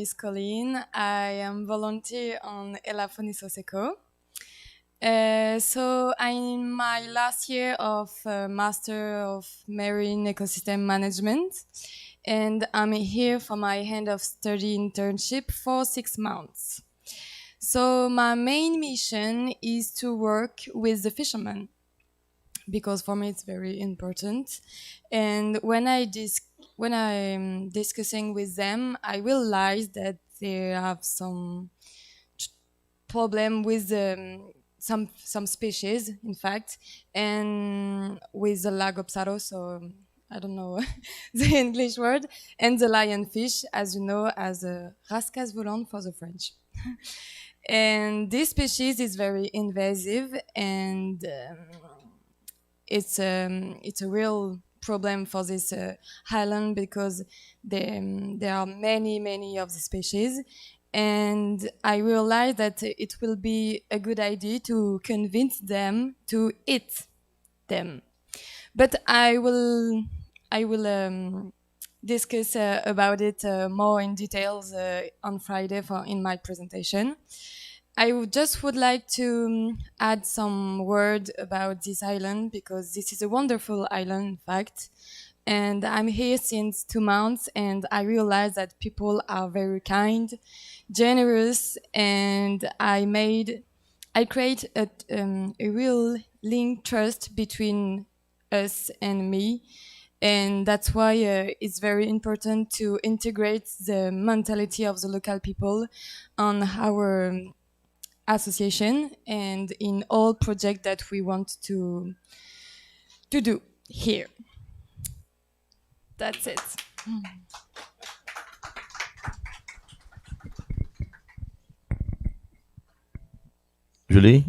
is Colleen. I am volunteer on Elafonisos Eco. So I'm in my last year of Master of Marine Ecosystem Management, and I'm here for my end of study internship for 6 months. So my main mission is to work with the fishermen because for me it's very important. And when I'm discussing with them, I realize that they have some problem with some species, in fact, and with the lagopsaros, so I don't know the English word, and the lionfish, as you know, as a rascas volant for the French. And this species is very invasive, and it's a real problem for this island because there are many of the species, and I realized that it will be a good idea to convince them to eat them. But I will discuss about it more in details on Friday for in my presentation. Just would like to add some word about this island because this is a wonderful island, in fact. And I'm here since 2 months, and I realize that people are very kind, generous, and I create a real link trust between us and me. And that's why it's very important to integrate the mentality of the local people on our association and in all projects that we want to do here. That's it. Julie,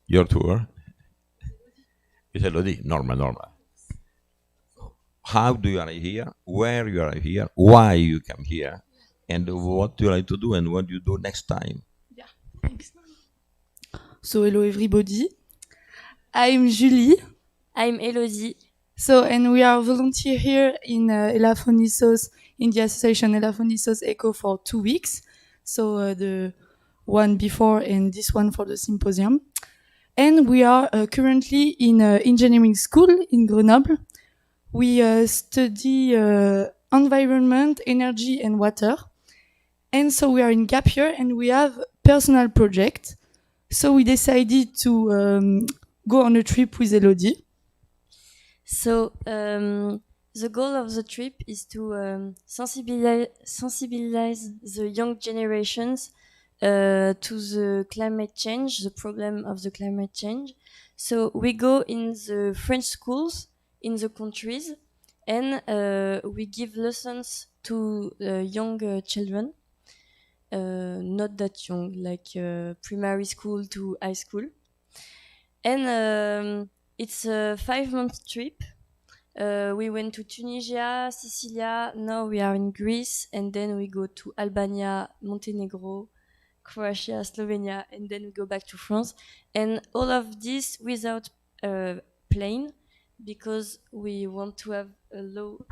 your tour. It's Elodie. Normal. How do you arrive here? Where you arrive here? Why you come here? And what you like to do and what you do next time? Yeah, thanks. So hello everybody. I'm Julie. I'm Elodie. So and we are volunteer here in Elafonisos in the association Elafonisos Eco for 2 weeks. So the one before and this one for the symposium. And we are currently in engineering school in Grenoble. We study environment, energy, and water. And so we are in gap year and we have personal project. So we decided to go on a trip with Elodie. So the goal of the trip is to sensibilize the young generations to the climate change, the problem of the climate change. So we go in the French schools in the countries, and we give lessons to young children, not that young, like primary school to high school. And it's a 5-month trip. We went to Tunisia, Sicilia, now we are in Greece, and then we go to Albania, Montenegro, Croatia, Slovenia, and then we go back to France. And all of this without a plane, because we want to have a low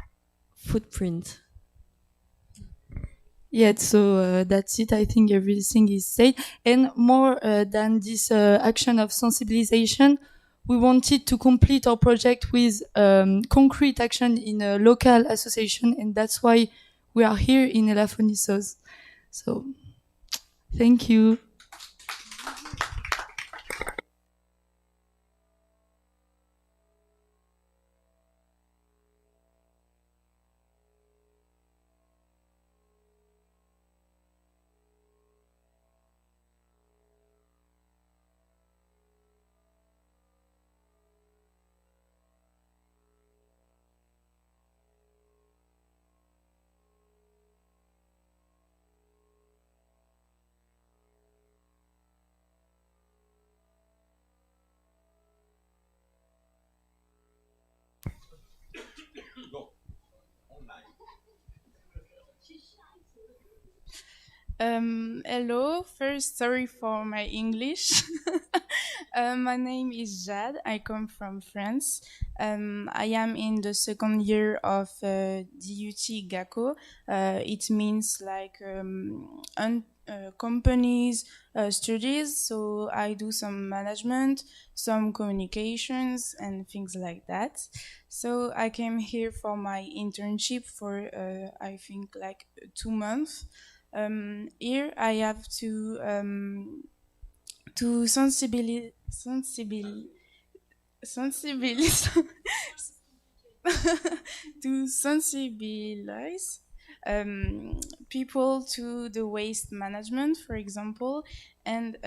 footprint. Yeah, so that's it. I think everything is said. And more than this action of sensibilization, we wanted to complete our project with concrete action in a local association, and that's why we are here in Elafonisos. So, thank you. Hello. First, sorry for my English. My name is Jade. I come from France. I am in the second year of DUT GACO. It means like companies studies. So I do some management, some communications, and things like that. So I came here for my internship for I think like 2 months. Here I have to sensibilize to sensibilize people to the waste management, for example, and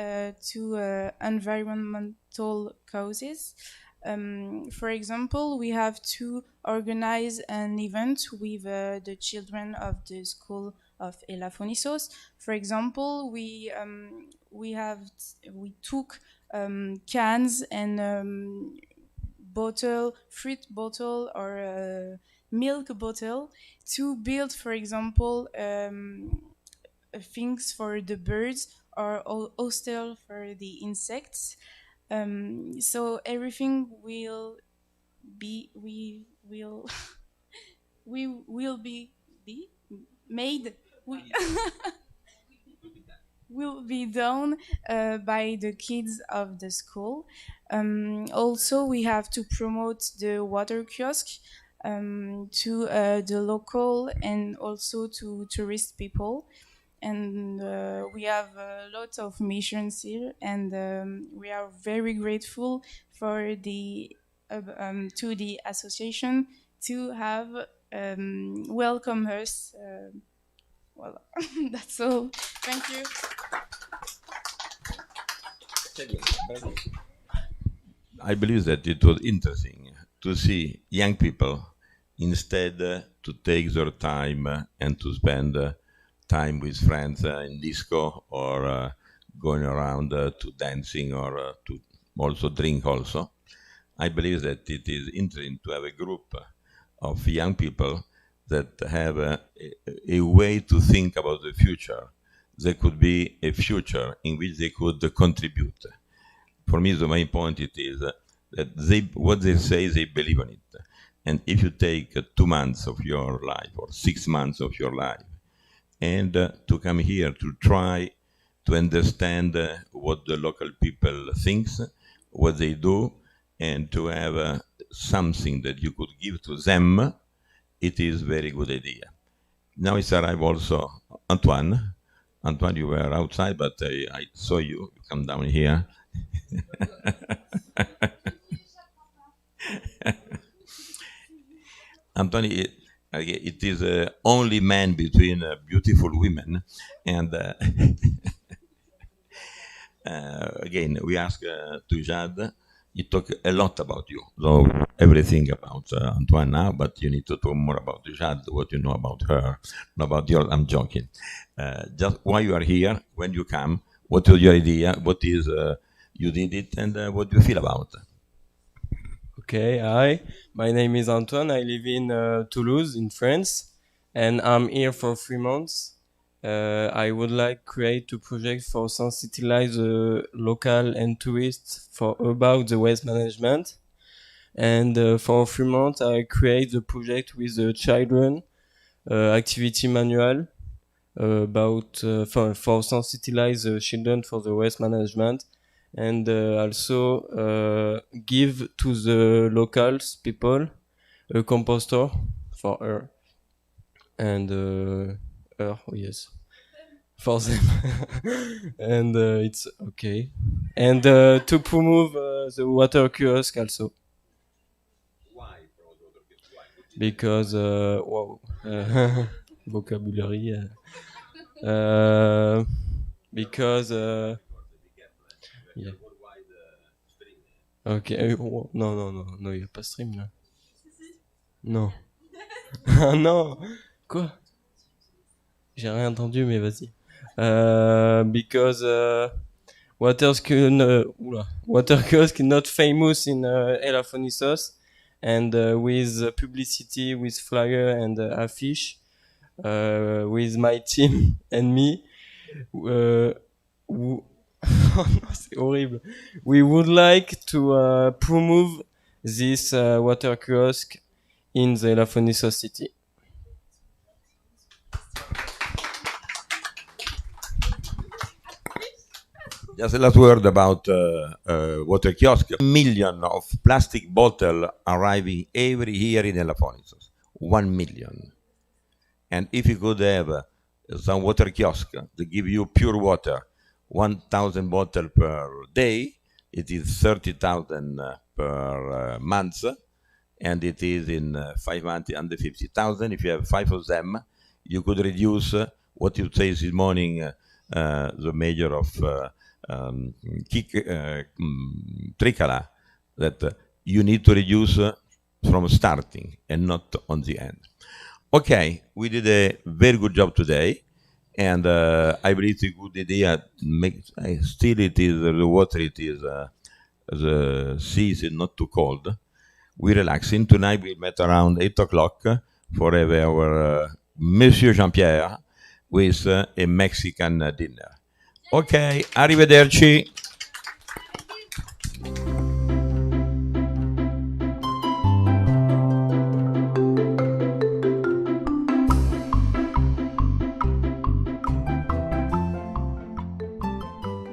to environmental causes. For example, we have to organize an event with the children of the school of Elafonissos. For example, we took cans and bottle, fruit bottle or milk bottle to build, for example, things for the birds or hostel for the insects. So everything will be we will we will be made. We will be done by the kids of the school. Also, we have to promote the water kiosk to the local and also to tourist people. And we have a lot of missions here, and we are very grateful for the to the association to have welcome us. Well, that's all. Thank you. I believe that it was interesting to see young people instead to take their time and to spend time with friends in disco or going around to dancing or to also drink also. I believe that it is interesting to have a group of young people that have a way to think about the future. There could be a future in which they could contribute. For me, the main point it is that what they say, they believe in it. And if you take 2 months of your life or 6 months of your life and to come here to try to understand what the local people thinks, what they do, and to have something that you could give to them, it is very good idea. Now it's arrived also Antoine. Antoine, you were outside, but I saw you come down here. Antoine, it is only man between beautiful women, and again, we ask to Jade. He talk a lot about you, so everything about Antoine now, but you need to talk more about Jade, what you know about her, not about your. I'm joking. Just why you are here, when you come, what was your idea, what is you did it, and what do you feel about? Okay, hi. My name is Antoine. I live in Toulouse, in France, and I'm here for 3 months. I would like create a project for sensitize local and tourists for about the waste management. And for 3 months, I create the project with the children activity manual about for sensitize the children for the waste management, and also give to the locals people a composter for her and her, oh yes, for them. And it's okay, and to promote the water kiosk also, because wow, vocabulary because yeah. Ok, non, il n'y a pas stream là. Non. Ah non. Quoi? J'ai rien entendu, mais vas-y. Because water kiosk not famous in Elafonissos, and with publicity, with flyer and affiche, with my team and me, Oh non, c'est horrible. We would like to promote this water kiosk in the Elafonisos city. Just a last word about water kiosk. Million of plastic bottle arriving every year in Elafonisos. 1 million. And if you could have some water kiosk to give you pure water, 1,000 bottle per day, it is 30,000 per month, and it is in 5 months under 50,000. If you have 5 of them, you could reduce what you say this morning, the major of Tricala, that you need to reduce from starting and not on the end. Okay, we did a very good job today, and I believe it's a good idea. Still, it is the water. It is the sea is not too cold. We're relaxing tonight. We met around 8 o'clock for our Monsieur Jean-Pierre with a Mexican dinner. Okay, arrivederci.